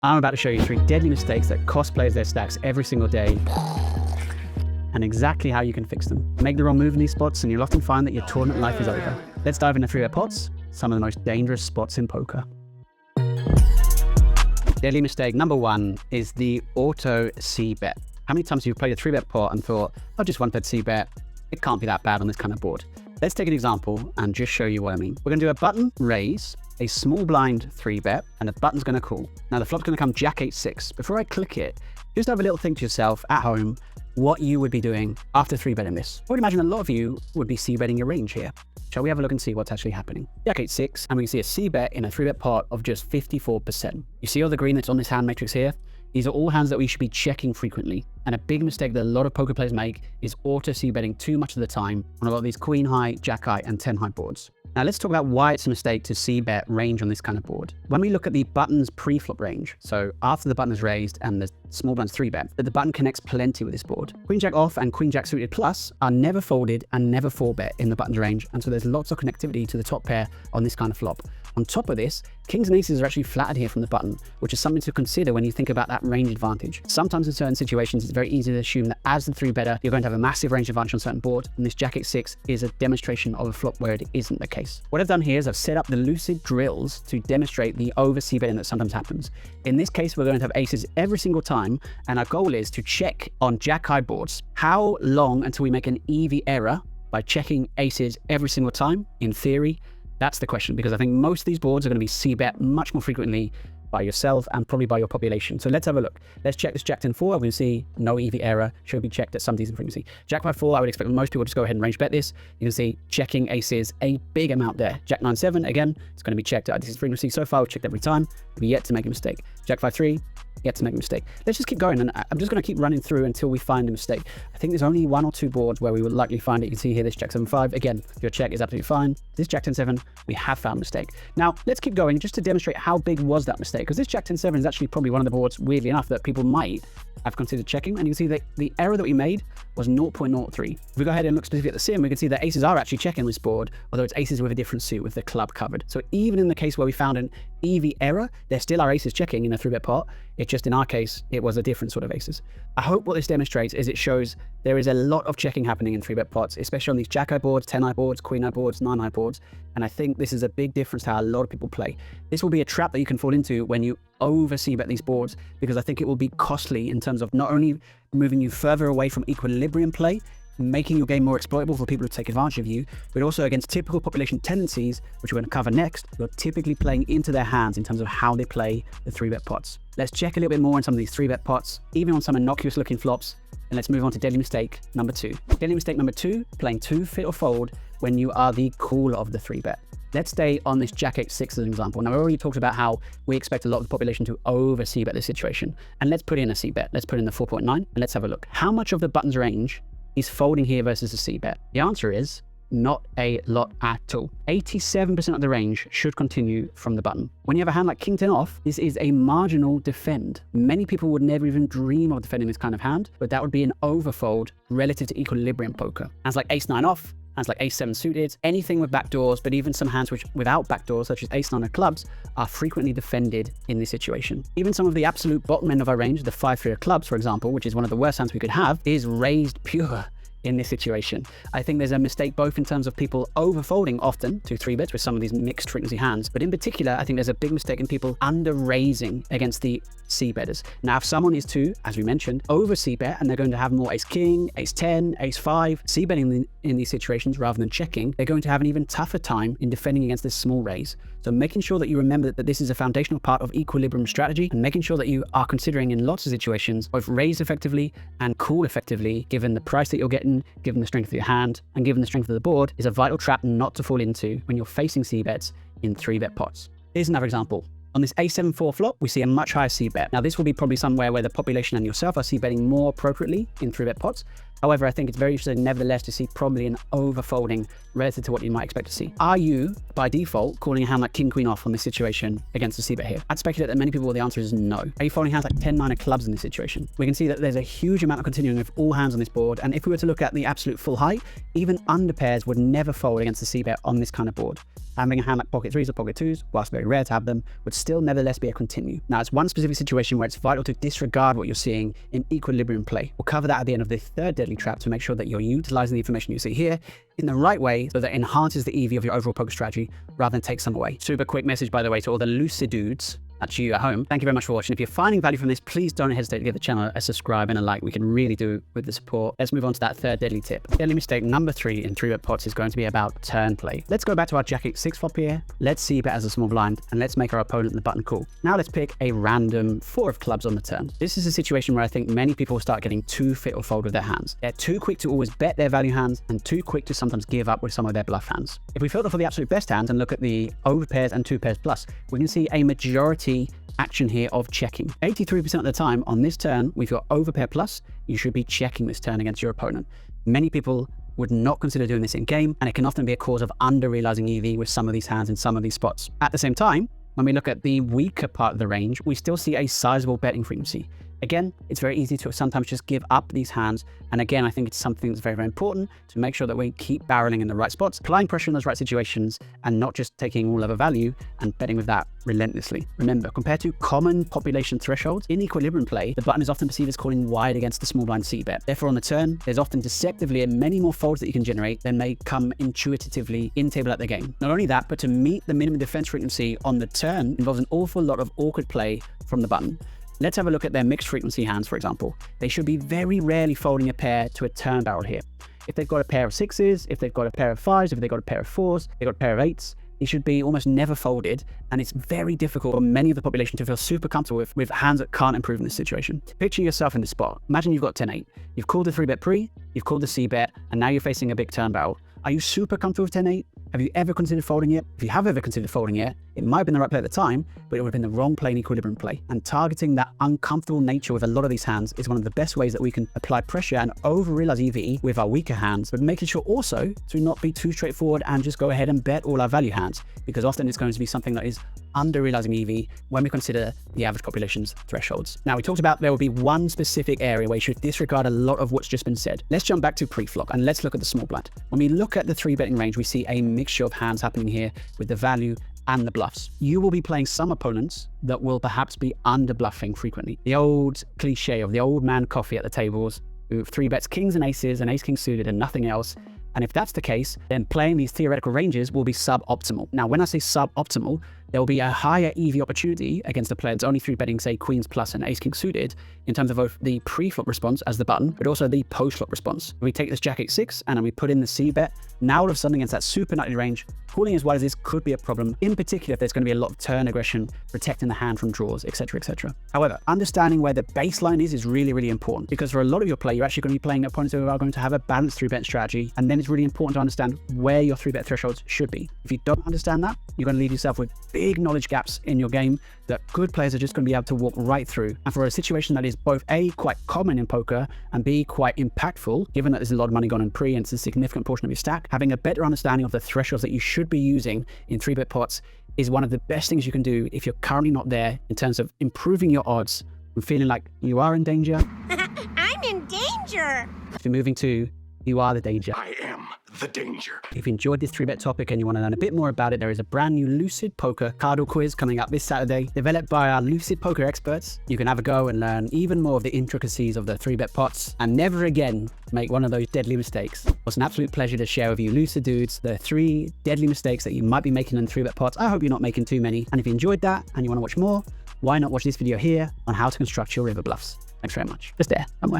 I'm about to show you 3 deadly mistakes that cost players their stacks every single day, and exactly how you can fix them. Make the wrong move in these spots and you'll often find that your tournament life is over. Let's dive into 3-bet pots, some of the most dangerous spots in poker. Deadly mistake number 1 is the auto C-bet. How many times have you played a 3-bet pot and thought, oh, just 1-bet C-bet, it can't be that bad on this kind of board? Let's take an example and just show you what I mean. We're gonna do a button raise, a small blind 3-bet, and the button's gonna call. Now the flop's gonna come Jack 8-6. Before I click it, just have a little think to yourself at home what you would be doing after 3-betting this. I would imagine a lot of you would be C-betting your range here. Shall we have a look and see what's actually happening? Jack 8-6, and we can see a C-bet in a 3-bet pot of just 54%. You see all the green that's on this hand matrix here? These are all hands that we should be checking frequently. And a big mistake that a lot of poker players make is auto C-betting too much of the time on a lot of these queen high, jack high, and 10 high boards. Now let's talk about why it's a mistake to C-bet range on this kind of board. When we look at the button's pre-flop range, so after the button is raised and the small blind's 3-bet, the button connects plenty with this board. Queen jack off and queen jack suited plus are never folded and never 4-bet in the button's range, and so there's lots of connectivity to the top pair on this kind of flop. On top of this, kings and aces are actually flattered here from the button, which is something to consider when you think about that range advantage. Sometimes in certain situations, it's very easy to assume that as the 3-better, you're going to have a massive range advantage on certain board, and this Jack 8-6 is a demonstration of a flop where it isn't the case. What I've done here is I've set up the lucid drills to demonstrate the over C-betting that sometimes happens. In this case, we're going to have aces every single time, and our goal is to check on jack high boards. How long until we make an EV error by checking aces every single time? In theory, that's the question, because I think most of these boards are going to be C-bet much more frequently by yourself and probably by your population. So let's have a look. Let's check this Jack 10-4. We see no EV error, should be checked at some decent frequency. Jack 5-4, I would expect most people just go ahead and range bet this. You can see checking aces a big amount there. Jack 9-7, again, it's going to be checked at a decent frequency. So far, we've checked every time. We've yet to make a mistake. Jack 5-3, yet to make a mistake. Let's just keep going, and I'm just going to keep running through until we find a mistake. I think there's only 1 or 2 boards where we would likely find it. You can see here this Jack 7-5. Again, your check is absolutely fine. This Jack 10-7, we have found a mistake. Now, let's keep going just to demonstrate how big was that mistake, because this Jack 10-7 is actually probably one of the boards, weirdly enough, that people might have considered checking. And you can see that the error that we made was 0.03. If we go ahead and look specifically at the sim, we can see that aces are actually checking this board, although it's aces with a different suit with the club covered. So even in the case where we found an EV error, there still are aces checking in a 3-bet pot. It's just in our case, it was a different sort of aces. I hope what this demonstrates is it shows there is a lot of checking happening in 3-bet pots, especially on these jack high boards, 10 high boards, queen high boards, 9 high boards. And I think this is a big difference to how a lot of people play. This will be a trap that you can fall into when you over C-bet these boards, because I think it will be costly in terms of not only moving you further away from equilibrium play, making your game more exploitable for people who take advantage of you, but also against typical population tendencies, which we're going to cover next. You're typically playing into their hands in terms of how they play the 3-bet pots. Let's check a little bit more on some of these 3-bet pots, even on some innocuous looking flops, and let's move on to deadly mistake number 2. Deadly mistake number 2, playing too fit or fold when you are the caller of the 3-bet. Let's stay on this Jack 8-6 as an example. Now, we already talked about how we expect a lot of the population to over C-bet this situation. And let's put in a C-bet. Let's put in the 4.9 and let's have a look. How much of the button's range is folding here versus a C-bet? The answer is not a lot at all. 87% of the range should continue from the button. When you have a hand like King 10 off, this is a marginal defend. Many people would never even dream of defending this kind of hand, but that would be an overfold relative to equilibrium poker. Hands like Ace 9 off, hands like Ace 7 suited, anything with backdoors, but even some hands which without backdoors, such as Ace 9 of clubs, are frequently defended in this situation. Even some of the absolute bottom end of our range, the 5-3 of clubs, for example, which is one of the worst hands we could have, is raised pure in this situation. I think there's a mistake both in terms of people overfolding often to 3-bets with some of these mixed frequency hands, but in particular, I think there's a big mistake in people under raising against the C-betters. Now, if someone is to, as we mentioned, over C-bet and they're going to have more Ace King, Ace 10, Ace 5, C-betting in these situations rather than checking, they're going to have an even tougher time in defending against this small raise. So making sure that you remember that this is a foundational part of equilibrium strategy, and making sure that you are considering in lots of situations both raise effectively and call effectively, given the price that you're getting, given the strength of your hand, and given the strength of the board, is a vital trap not to fall into when you're facing C-bets in 3-bet pots. Here's another example. On this A7-4 flop, we see a much higher C-bet. Now, this will be probably somewhere where the population and yourself are C-betting more appropriately in 3-bet pots. However, I think it's very interesting, nevertheless, to see probably an overfolding relative to what you might expect to see. Are you, by default, calling a hand like King Queen off on this situation against the C-bet here? I'd speculate that many people, the answer is no. Are you folding hands like 10-9 of clubs in this situation? We can see that there's a huge amount of continuing of all hands on this board, and if we were to look at the absolute full height, even under pairs would never fold against the C-bet on this kind of board. Having a hand like pocket 3s or pocket 2s, whilst very rare to have them, would still nevertheless be a continue. Now, it's one specific situation where it's vital to disregard what you're seeing in equilibrium play. We'll cover that at the end of the third deadly trap to make sure that you're utilizing the information you see here in the right way so that it enhances the EV of your overall poker strategy rather than takes some away. Super quick message, by the way, to all the lucid dudes. That's you at home. Thank you very much for watching. If you're finding value from this, please don't hesitate to give the channel a subscribe and a like. We can really do with the support. Let's move on to that third deadly tip. Deadly mistake number 3 in 3-bet pots is going to be about turn play. Let's go back to our Jack-8-6 flop here. Let's see bet as a small blind and let's make our opponent the button call. Now let's pick a random 4 of clubs on the turn. This is a situation where I think many people start getting too fit or fold with their hands. They're too quick to always bet their value hands and too quick to sometimes give up with some of their bluff hands. If we filter for the absolute best hands and look at the over pairs and 2 pairs plus, we can see a majority action here of checking. 83% of the time on this turn, with your overpair plus, you should be checking this turn against your opponent. Many people would not consider doing this in game, and it can often be a cause of under-realizing EV with some of these hands in some of these spots. At the same time, when we look at the weaker part of the range, we still see a sizable betting frequency. Again, it's very easy to sometimes just give up these hands. And again, I think it's something that's very, very important to make sure that we keep barreling in the right spots, applying pressure in those right situations, and not just taking all other value and betting with that relentlessly. Remember, compared to common population thresholds, in equilibrium play, the button is often perceived as calling wide against the small blind c-bet. Therefore, on the turn, there's often deceptively many more folds that you can generate than may come intuitively in table at the game. Not only that, but to meet the minimum defense frequency on the turn involves an awful lot of awkward play from the button. Let's have a look at their mixed frequency hands, for example. They should be very rarely folding a pair to a turn barrel here. If they've got a pair of 6s, if they've got a pair of 5s, if they've got a pair of 4s, they've got a pair of 8s, they should be almost never folded, and it's very difficult for many of the population to feel super comfortable with hands that can't improve in this situation. Picture yourself in this spot. Imagine you've got 10-8. You've called the 3-bet pre, you've called the c-bet, and now you're facing a big turn barrel. Are you super comfortable with 10-8? Have you ever considered folding it? If you have ever considered folding it, it might have been the right play at the time, but it would have been the wrong play in equilibrium play. And targeting that uncomfortable nature with a lot of these hands is one of the best ways that we can apply pressure and over-realize EV with our weaker hands, but making sure also to not be too straightforward and just go ahead and bet all our value hands, because often it's going to be something that is under-realizing EV when we consider the average population's thresholds. Now, we talked about there will be one specific area where you should disregard a lot of what's just been said. Let's jump back to pre-flop and let's look at the small blind. When we look at the 3-betting range, we see a mixture of hands happening here with the value and the bluffs. You will be playing some opponents that will perhaps be under bluffing frequently. The old cliche of the old man coffee at the tables who 3-bets kings and aces and ace-king suited and nothing else. And if that's the case, then playing these theoretical ranges will be suboptimal. Now, when I say suboptimal, there will be a higher EV opportunity against a player that's only 3-betting, say, queens plus and ace-king suited in terms of both the pre-flop response as the button, but also the post-flop response. If we take this Jack-8-6 and then we put in the c-bet, now all of a sudden against that super nightly range, calling as wide as this could be a problem, in particular if there's going to be a lot of turn aggression, protecting the hand from draws, etc., etc. However, understanding where the baseline is really, really important, because for a lot of your play, you're actually going to be playing opponents who are going to have a balanced 3-bet strategy, and then it's really important to understand where your 3-bet thresholds should be. If you don't understand that, you're going to leave yourself with big knowledge gaps in your game that good players are just going to be able to walk right through. And for a situation that is both A, quite common in poker, and B, quite impactful, given that there's a lot of money gone in pre and it's a significant portion of your stack, having a better understanding of the thresholds that you should be using in 3-bet pots is one of the best things you can do if you're currently not there in terms of improving your odds and feeling like you are in danger. I'm in danger. If you're moving to you are the danger. I am the danger. If you enjoyed this 3-bet topic and you want to learn a bit more about it, there is a brand new Lucid Poker Cardle Quiz coming up this Saturday, developed by our Lucid Poker experts. You can have a go and learn even more of the intricacies of the 3-bet pots and never again make one of those deadly mistakes. It was an absolute pleasure to share with you, Lucid dudes, the 3 deadly mistakes that you might be making in 3-bet pots. I hope you're not making too many. And if you enjoyed that and you want to watch more, why not watch this video here on how to construct your river bluffs. Thanks very much. Just there, somewhere.